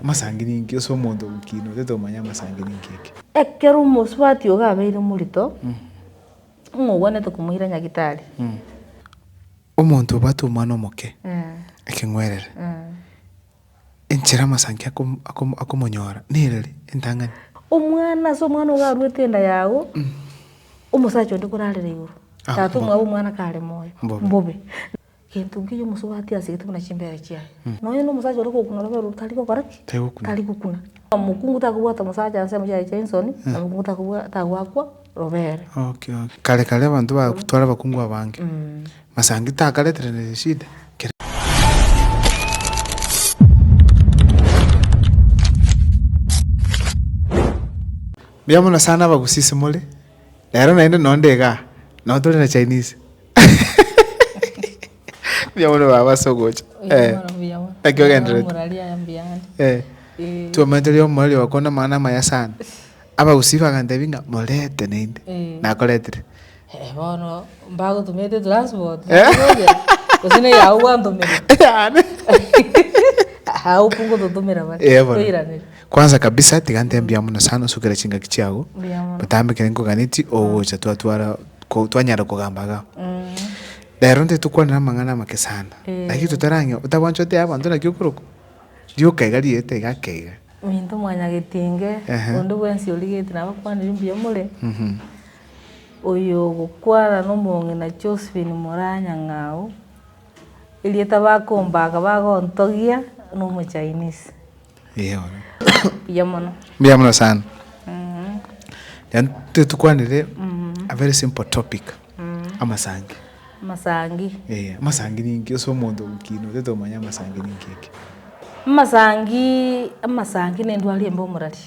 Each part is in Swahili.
masangi ninki so muntu ukino tetomanya masangi ninki ekero umusubati ogabeire murito ng'ogwanete kumuira nyagitari omuntu batu umwana omoke ekengwerere enchera masangi akomonyora nirere entangani omwana so mwana ogarwete enda yago umusacho ndikurarire iguru tatu mwa umwana kare moyo mbobe kintu ngiyo umusubati asigite kuna chimbere chiaye noyo no musacho roko kunora bero taliko koraki taliko kuna mukungu takubwata musacha ansema cha Johnson na mukungu takubwata gwakwa robere okay kale abantu bakutwara bakungu abange masangi takaletere ne shida Biamona sana bagusise mole lero naende nondega notore na Chinese Biamona baba sogocha akyo gendret tu maendeleo mole wakona maana maya sana aba usifa kandebinga molete nende nakoletere bono mbago tumete transport kusine ya uando mimi hau pungo tutumira bali kwanza kabisa tigante Biamona sana sukira chinga kichago batambe kerengo ganiti ogocha twatwara twanyara kugambaga lero nte tukwana mangana make sana lakini tutaranyo utabanchote abantu na kyukuruko dio kaigali ete gakeiga minto mwanya gitinge ondo bwensi oligete nabakwanira Biamole oyo gukwara no monge na Josephine Moranya ngao ilieta bakombaga bagontogia no mu Chinese Biamona sana yan tukwanire a very simple topic amasangi masangi ninki so muntu ukino tetomanya masangi ninki amasangi nendwali embo murari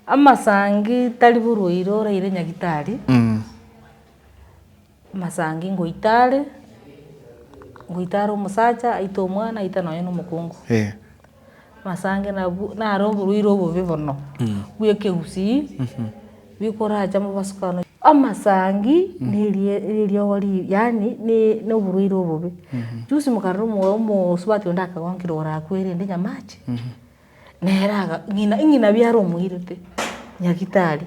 amasangi tali buruiro raire nyagitari masangi ngoitare umusacha aito mwana aita nayo no mukungu masangi na roburuiro bobibono bweke gusi bikoraja mu basukano amasangi nilio wali yani ne buruiro bobe jusi mukarro mu subati ondaka wankiro ora kwere ndi nyamache neraga ngina byaro muirete nyagitari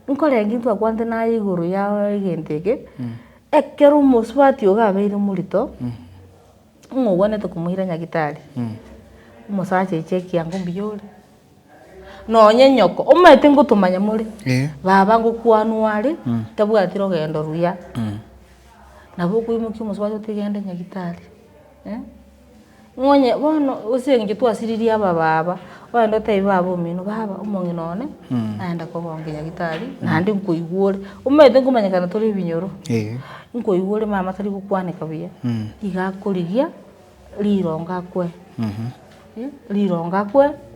nkore ngintu akwante na iguru ya igenteke ekero mu subati ogabeire murito ng'ogwanete kumuira nyagitari umusacha cheki yangu mbiyore nonye nyoko omete ngutumanya muri baba ngukwanwari tabwatiro gendo ruya nabo kuimuki umusubati tigende nyagitari ngonye bono usenge twasiriria baba wanda tai baba mino baba umongi none naenda kobonge nyagitari nandi nkuigure umete ngumanyakana turi binyoro nkuigure mama tari gukwanika biya igakurigia lironga kwe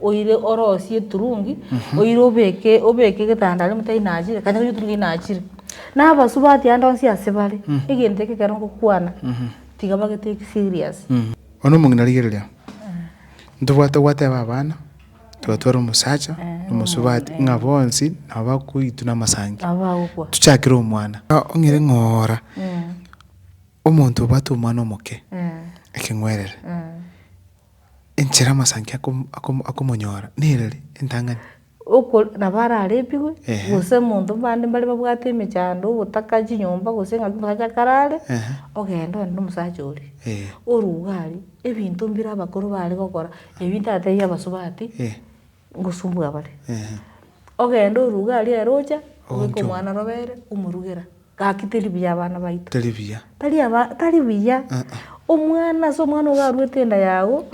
oire orosie turungi oire obeke gitandari mutai najire kanya yuturungi najire naba subati andonsi asebale igenteke karongo kwana tiga bagete serious ono munginarigereria ndubwata gwate babana twatwara umusacha umusubati ngabonsi abakuitu na masangi abagukwa tuchakira umwana ongere ngora omuntu batu umwana omoke ekengwerere enchera masangi akomonyora nirere entangani uko nabara arepigwe gose muntu bande bali babwate emechando ubutaka chinyomba gose ngakimbaja karare ogendo ndo musachori orugari ebintu mbira abakuru bali gokora ebintu ateye abasubati ngusumbwa bali ogendo orugari erocha uko mwana robere umurugera gakiteri bya abana baito tali biya omwana so mwana ogarwete enda yago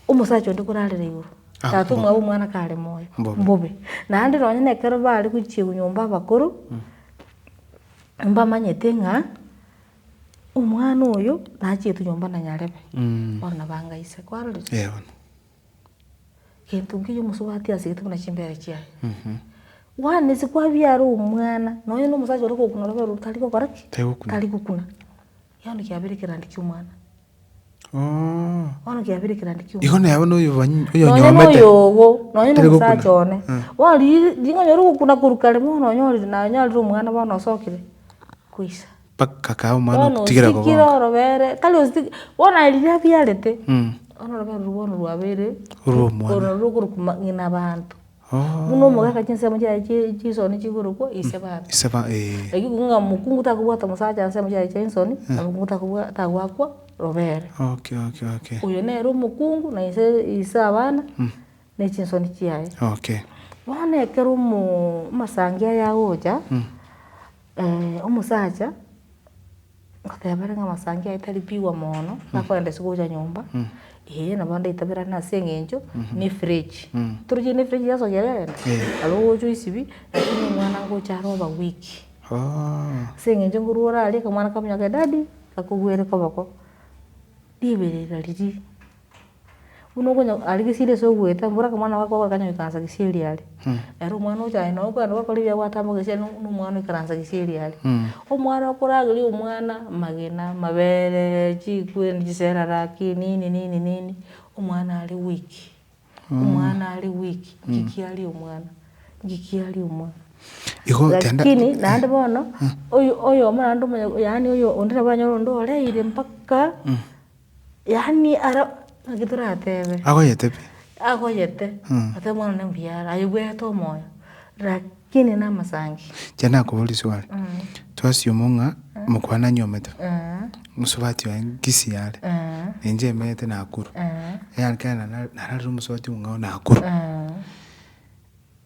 umusacho ndikurarire iguru tatu mwa umwana kare moyo mbobe nandi ronye nekero bali kuchie kunyomba bakuru mba manyete nga umwana oyo nachi tunyomba na nyarebe ona bangaise kwarure kintu ngiyo musubati asigite kuna chimbere chiaye wane sikwa byaro umwana noyo no musacho roko kunora bero taliko koraki taliko kuna yano kyabirikira ndikyo ono kyabirikira ndikyo ihone yabona uyo nyomete noyo no musacho one wali dinga nyoru kuna kurukale mono nyori na nyali umwana bano sokire kuisa pakaka umwana kutigira kiro robere kali ositi wona ilya byarete ono rubono rwabere urumwana kurukuma ngina abantu muno mugaka chinse mujya chisoni chiguruko iseba egigunga mukungu takubwata musaja nse mujya chinsoni mukungu takubwakwa robere okay uyo nero mukungu na isa abana ne chinsoni chiyaye okay bone kero mu masangia ya oja umusaja ngotebare nga masangia italipiwa mono nakwenda sikuja nyumba na banda itabira na sengenjo ni fridge turije ni fridge yaso yale alo jo isibi lakini mwana ngo charoba wiki sengenjo ngurura ali kamwana kamya dadi kakugwere kobako dibere liri uno gonya ali gisile so gweta mbura kamwana wako kanya kanza gisili ali ero mwana uja no kwa ndo kali ya watamo gisile no mwana kanza gisili ali omwana okuragiri omwana magena mabere chikwe ndisera raki nini omwana ali wiki gikiali omwana lakini nande bono oyo mwana ndo yani oyo ondira banyo ndo oleire mpaka yani ara agitura tebe agoyete ate mwana mbiara ayugweto moyo lakini na masangi jana kubuli swali twasiumunga mukwana nyometa musubati wa ngisi yale nje mete na akuru yani kana na musubati unga na akuru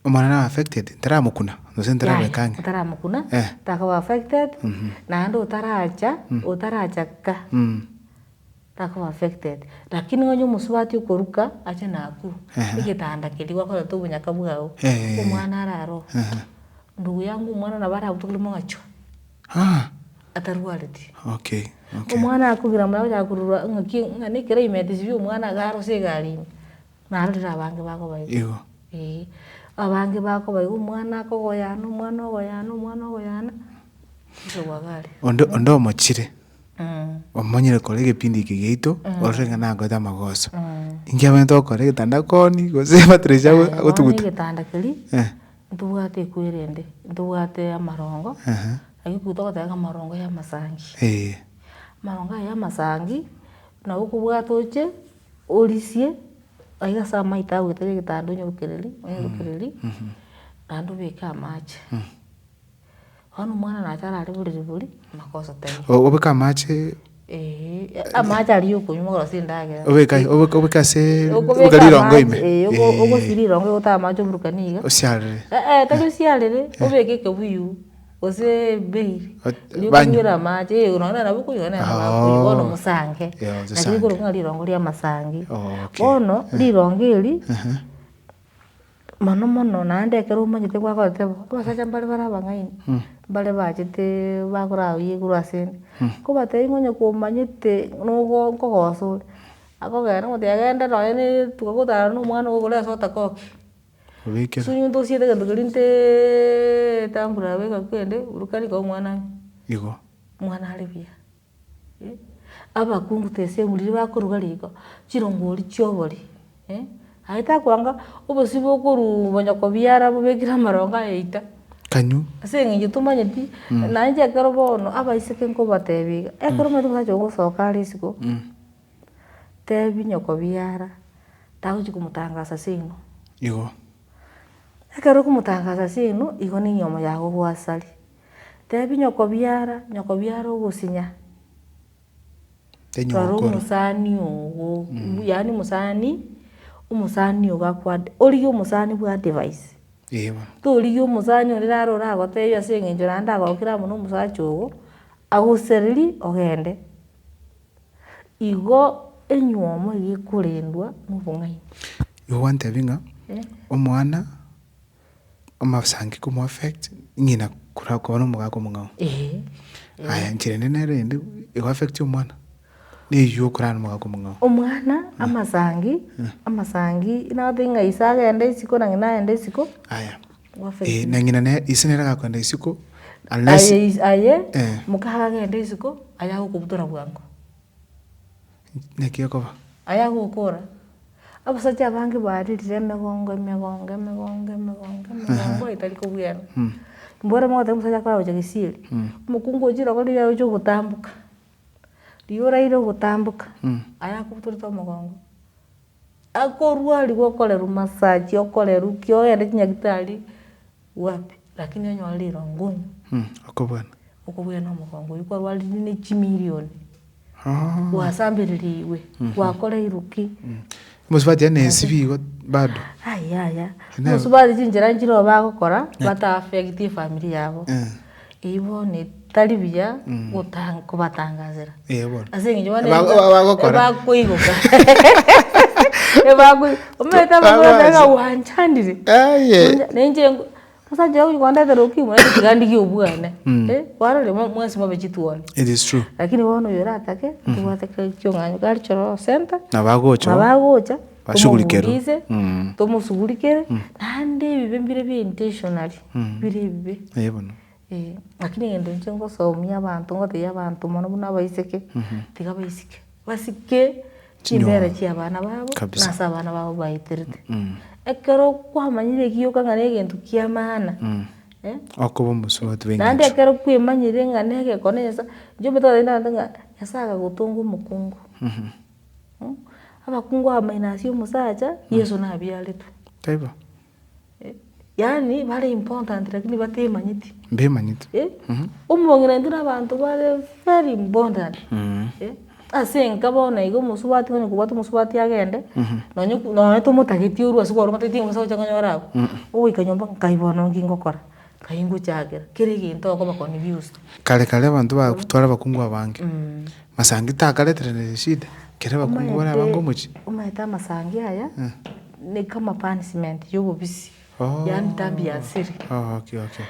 omwana na affected taramukuna nosentera bekange taramukuna takaba affected na ndo utaracha ka takaba affected lakini ngonyo musubati ukoruka acha na akuru igitanda kiliwa kwa tubunya kabugao omwana araro ndugu yangu mwana na bara utukilimo ngacho atarwariti okay omwana akugira mwana yakurura ngani kire imedisi omwana garo segali narira abange bako bayi iyo abange bako bayi omwana kogoyana omwana so wagari ondo mochire omonyere kolege pindi kigeito orenga nango ta magoso ingia bento kolege tanda koni gose matresha gotugutu gitanda kili ntuwate kwirende ntuwate amarongo agikutoka tanga marongo ya masangi marongo ya masangi na ukubwatoche olisie aiga sama itawe tege gitando nyokereri ando beka mache hano mwana na chara ari buri makosa tenge obeka mache amache ari yukunyuma gorosindage obeka se ubukalirongo ime ogo sirirongo utamacho burukaniga osiarere tago siarere obeke kebuyu ose beiri likwira mache unaona na buku yona na bono musange na kiko ngari rongo lya masangi bono lirongeli mano nande kero manyite kwa kote ko sacha mbale barabangaini bale bajite bakora yigurasende ko bateye ngonye ko manyite no ngogoso akogera ngo tegenda no ni tukagutara no mwana ogole sota ko ubike sunyundo siete gandugirinte tambura bega kwende urukari ko mwana igo mwana alibia abakungu tese muri bakorugarigo kirongori cyobori aita kwanga ubosibo kuru banyako biara bubekira maronga eita kanyu asengi tumanyeti nanje karobono abaiseke nko batebiga ekoro mwe tukacho gusoka risiko tebi nyoko biara taguchi kumutangasa sino igo ekoro kumutangasa sino igo ni nyomo yago gwasali tebi nyoko biara ugusinya tenyo ko musani ogo yani umusani ugakwa ori umusani bwa device turi umusani oraro ragote yo sengenjo randa gokira muno musacho ogo aguseriri ogende igo enyuomo igikurindwa mubungai you want having omwana amasangi kumo affect ngina kura ko no mugako mungao aya njirende nerende igo affect omwana ni yo kurana mugako mungao omwana amasangi ina thinga isaga ende isiko na ngina ende isiko aya na ngina ne isinera gakwenda isiko unless mukaga ende isiko aya gukubutora bwango nekiyo koba aya gukora abasacha bange baririre megongo itari kubwena mbora mwote musacha kwa oje gisiri mukungu jira ko liya ojo gutambuka liora iro gutambuka aya kubutora to mugongo akorwari gokorerwa massage okorerwa kio ende kinyagitari wapi lakini onyorire ngunyu okobwana omogongo ikorwari ni chimilioni wasambiririwe wakora iruki musubati ane sibigo bado aya musubati chinjira njiro bagokora bata affect family yabo ibo ni talibia kubatangazira bona asingi jone bakuigoka umeta bagora wanchandire nenje musaje ukwanda teroki mwana kigandiki ubwane warole mwasi mabechituone it is true lakini wono yoratake tuwateke cyonganyo cultural center nabagocha bashugulikero tomusugulikere nande bibe bi intentionally bibe bona lakini ngendo ncengo somia abantu ngote abantu mono buna baiseke tigabaisike basike chimbere cy'abana babo nasa abana babo bayiterete ekero kwamanyire kiyoka ngane gentu kiamana akobo musubati wengi nande ekero kwimanyire ngane ge konesa njo beto ndanga yasaga gutungu mukungu abakungu amainasio musacha Yesu nabialetu taiba yani bari important lakini batemanyiti mbemanyiti umongera ndira abantu bari very important asenga bona igo musubati ngo kubata musubati agende nonyo tumutagiti uru asugoro matiti musaho changanyora uwe kanyomba kaibona ngingokora kayingu chagera kiri ginto ko bakoni views kale abantu bakutwara bakungu abange masangi takaletere shida kere bakungu bara abango muchi umaita masangi haya ni kama punishment yobo bisi yani tambi ya siri okay